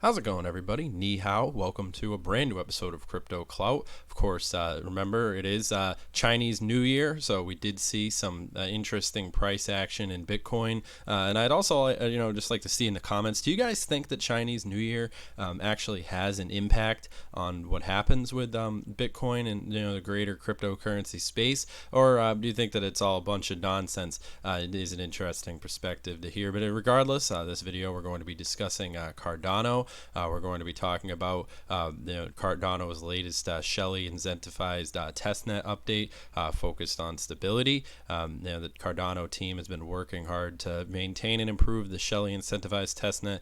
How's it going, everybody? Ni hao. Welcome to a brand new episode of Crypto Clout. Of course, remember it is Chinese New Year, so we did see some interesting price action in Bitcoin. And I'd also, just like to see in the comments, do you guys think that Chinese New Year actually has an impact on what happens with Bitcoin and the greater cryptocurrency space, or do you think that it's all a bunch of nonsense? It is an interesting perspective to hear. But regardless, this video we're going to be discussing Cardano. We're going to be talking about Cardano's latest Shelly incentivized testnet update focused on stability. The Cardano team has been working hard to maintain and improve the Shelly incentivized testnet.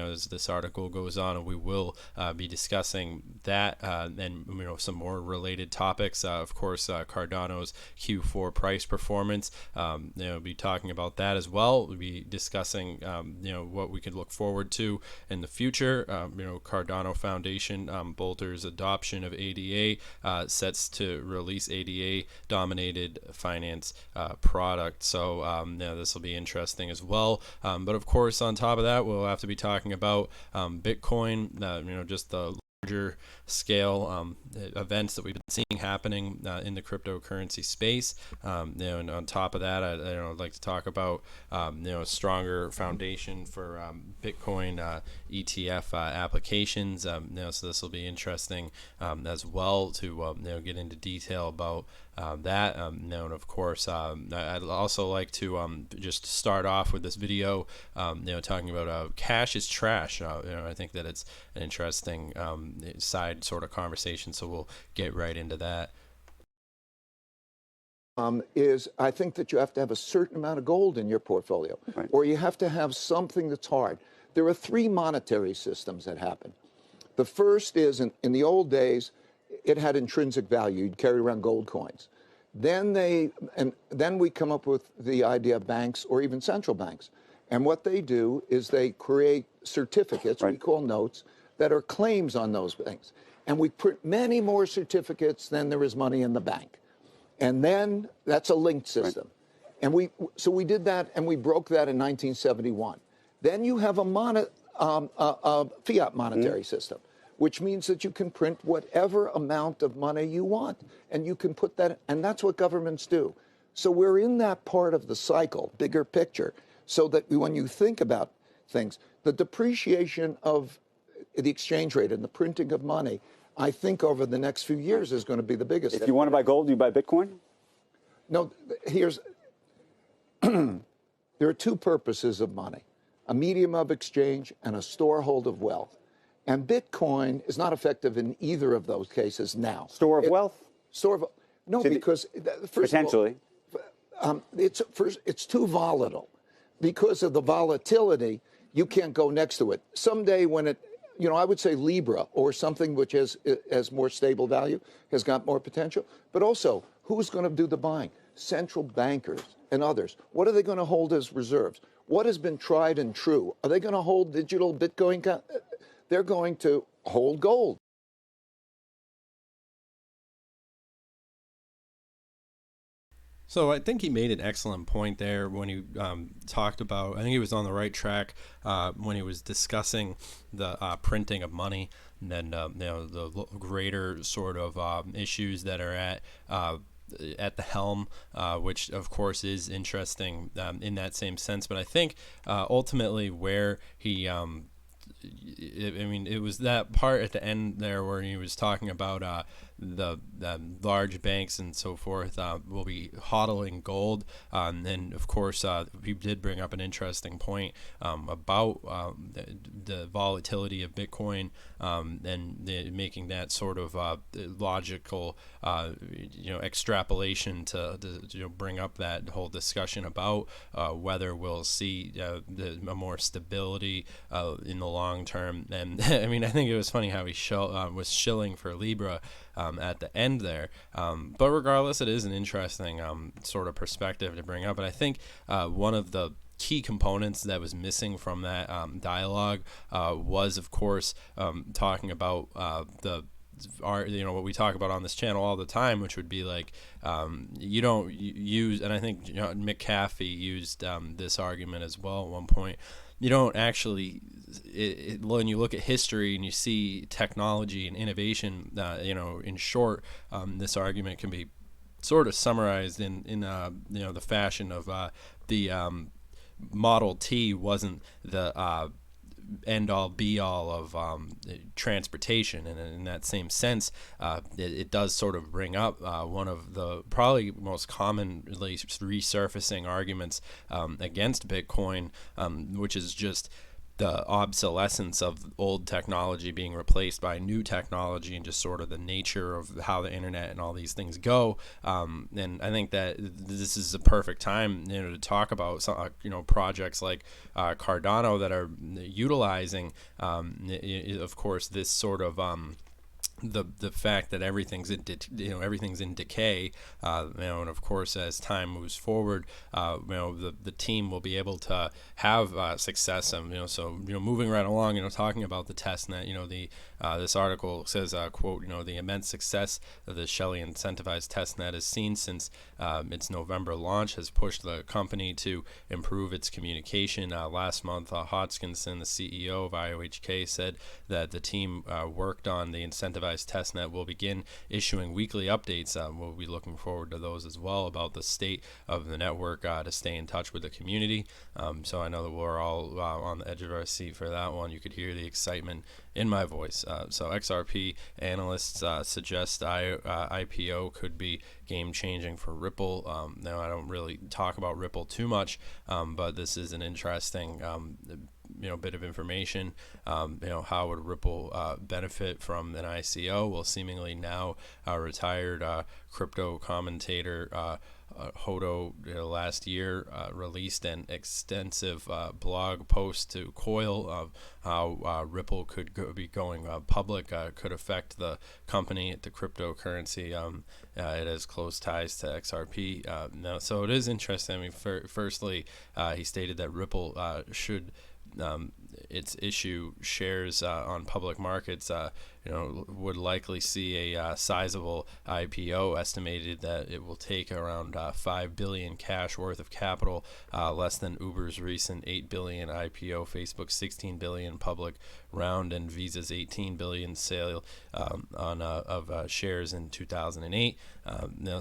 As this article goes on, and we will be discussing that and some more related topics. Of course, Cardano's Q4 price performance. We'll be talking about that as well. We'll be discussing what we could look forward to in the future. Cardano Foundation Bolter's adoption of ADA sets to release ADA dominated finance product. So this will be interesting as well. But of course, on top of that, we'll have to be talking about Bitcoin. Just the larger scale events that we've been seeing happening in the cryptocurrency space. And on top of that, I'd like to talk about a stronger foundation for Bitcoin ETF applications. So this will be interesting as well to get into detail about that. And of course, I'd also like to just start off with this video, talking about cash is trash. I think that it's an interesting side sort of conversation, so we'll get right into that. I think that you have to have a certain amount of gold in your portfolio, right, or you have to have something that's hard. There are three monetary systems that happen. The first is, in the old days, it had intrinsic value. You'd carry around gold coins. Then we come up with the idea of banks or even central banks. And what they do is they create certificates, right, we call notes, that are claims on those things. And we print many more certificates than there is money in the bank. And then that's a linked system. Right. And we did that, and we broke that in 1971. Then you have a fiat monetary system, which means that you can print whatever amount of money you want, and you can put that, and that's what governments do. So we're in that part of the cycle, bigger picture, so that when you think about things, the depreciation of the exchange rate and the printing of money, I think over the next few years is going to be the biggest. If you want to buy gold, you buy Bitcoin? No, there are two purposes of money: a medium of exchange and a storehold of wealth. And Bitcoin is not effective in either of those cases now. Store of wealth? No, because first potentially. Of all, it's too volatile. Because of the volatility, you can't go next to it. Someday when it, I would say Libra or something which has more stable value, has got more potential. But also, who's going to do the buying? Central bankers and others. What are they going to hold as reserves? What has been tried and true? Are they going to hold digital Bitcoin? They're going to hold gold. So I think he made an excellent point there when he talked about, I think he was on the right track when he was discussing the printing of money, and then the greater sort of issues that are at the helm, which of course is interesting in that same sense. But I think ultimately where he it was that part at the end there where he was talking about the large banks and so forth will be hodling gold. And of course, he did bring up an interesting point about the volatility of Bitcoin and making that sort of logical, extrapolation to bring up that whole discussion about whether we'll see a more stability in the long term. And I think it was funny how he was shilling for Libra at the end there. But regardless, it is an interesting sort of perspective to bring up. And I think one of the key components that was missing from that dialogue was, of course, talking about what we talk about on this channel all the time, which would be like you don't use, and I think McAfee used this argument as well at one point. you don't actually, when you look at history and you see technology and innovation, in short, this argument can be sort of summarized in the fashion of the Model T wasn't the end all be all of transportation, and in that same sense, it does sort of bring up one of the probably most commonly resurfacing arguments against Bitcoin, which is just the obsolescence of old technology being replaced by new technology, and just sort of the nature of how the internet and all these things go. And I think that this is a perfect time, to talk about some, projects like Cardano that are utilizing, of course, this sort of the fact that everything's in decay, and of course, as time moves forward, the team will be able to have success. So moving right along, talking about the testnet, this article says, quote, the immense success of the Shelly incentivized testnet is seen since its November launch has pushed the company to improve its communication. Last month, Hodgkinson, the CEO of IOHK, said that the team worked on the incentivized testnet will begin issuing weekly updates. We'll be looking forward to those as well, about the state of the network, to stay in touch with the community. So I know that we're all on the edge of our seat for that one. You could hear the excitement in my voice. So XRP analysts suggest IPO could be game-changing for Ripple. Now, I don't really talk about Ripple too much, but this is an interesting bit of information. How would Ripple benefit from an ICO? Well, seemingly now retired crypto commentator Hodo last year released an extensive blog post to Coil of how Ripple could be going public, could affect the company, the cryptocurrency. It has close ties to XRP. Now, so it is interesting. I mean, firstly, he stated that Ripple should its issue shares on public markets, would likely see a sizable IPO. Estimated that it will take around $5 billion cash worth of capital, less than Uber's recent $8 billion IPO, Facebook's $16 billion public round, and Visa's $18 billion sale of shares in 2008.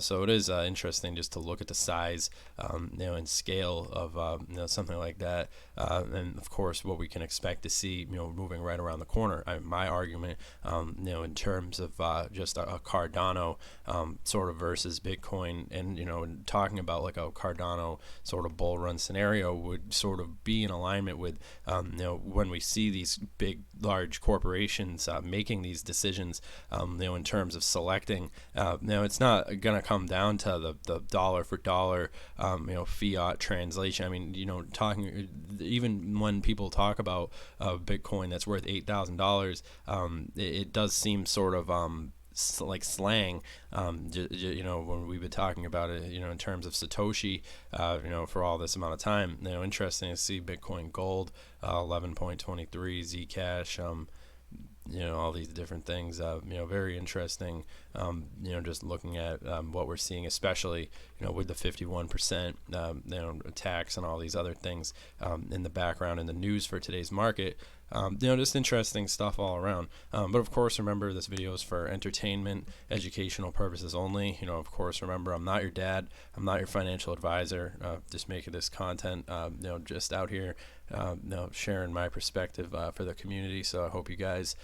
So it is interesting just to look at the size, and scale of something like that, and of course what we can expect to see, moving right around the corner. My argument, in terms of just a Cardano sort of versus Bitcoin, and talking about like a Cardano sort of bull run scenario, would sort of be in alignment with when we see these big large corporations making these decisions, in terms of selecting, it's not going to come down to the dollar for dollar fiat translation. I mean, talking, even when people talk about Bitcoin that's worth $8,000, it does seem sort of like slang, when we've been talking about it, in terms of Satoshi, for all this amount of time. Interesting to see Bitcoin Gold, 11.23, Zcash, all these different things, very interesting, just looking at what we're seeing, especially, with the 51%, tax and all these other things in the background in the news for today's market. Just interesting stuff all around. But of course, remember, this video is for entertainment, educational purposes only. Of course, remember, I'm not your dad. I'm not your financial advisor. Just making this content, just out here, sharing my perspective for the community. So I hope you guys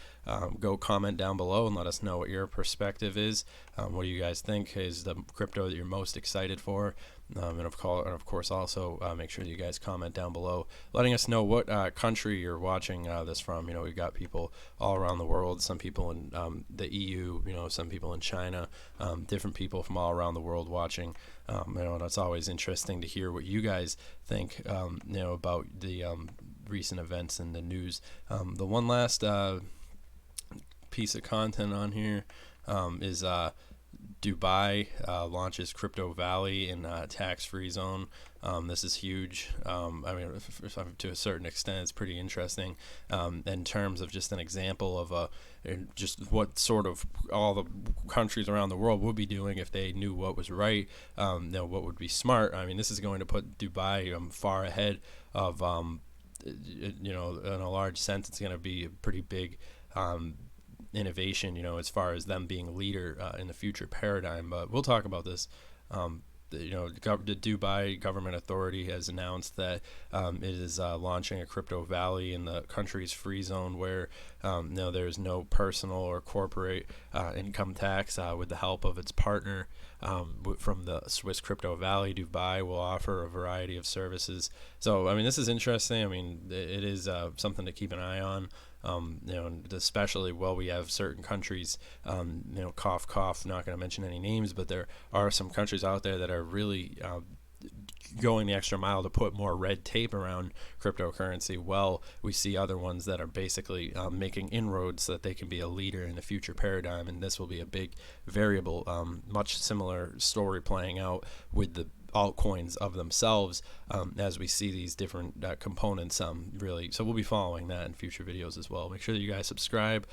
go comment down below and let us know what your perspective is. What do you guys think is the crypto that you're most excited for? And of course, also make sure that you guys comment down below, letting us know what country you're watching this from. We've got people all around the world. Some people in the EU, some people in China, different people from all around the world watching. And it's always interesting to hear what you guys think, about the recent events in the news. The one last piece of content on here is Dubai launches Crypto Valley in tax-free zone. This is huge. To a certain extent, it's pretty interesting in terms of just an example of just what sort of all the countries around the world would be doing if they knew what was right, what would be smart. This is going to put Dubai far ahead of you know, in a large sense, it's going to be a pretty big innovation, you know, as far as them being a leader in the future paradigm. But we'll talk about this. You know, the Dubai government authority has announced that it is launching a crypto valley in the country's free zone where no, there's no personal or corporate income tax. With the help of its partner from the Swiss Crypto Valley, Dubai will offer a variety of services. So, I mean, this is interesting. I mean, it is something to keep an eye on. You know, especially while we have certain countries, you know, cough, cough, not going to mention any names, but there are some countries out there that are really going the extra mile to put more red tape around cryptocurrency. Well, we see other ones that are basically making inroads so that they can be a leader in the future paradigm, and this will be a big variable. Much similar story playing out with the altcoins of themselves as we see these different components really. So we'll be following that in future videos as well. Make sure that you guys subscribe,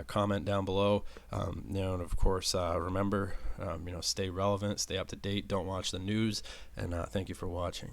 comment down below, you know, and of course remember, you know, stay relevant, stay up to date, don't watch the news, and thank you for watching.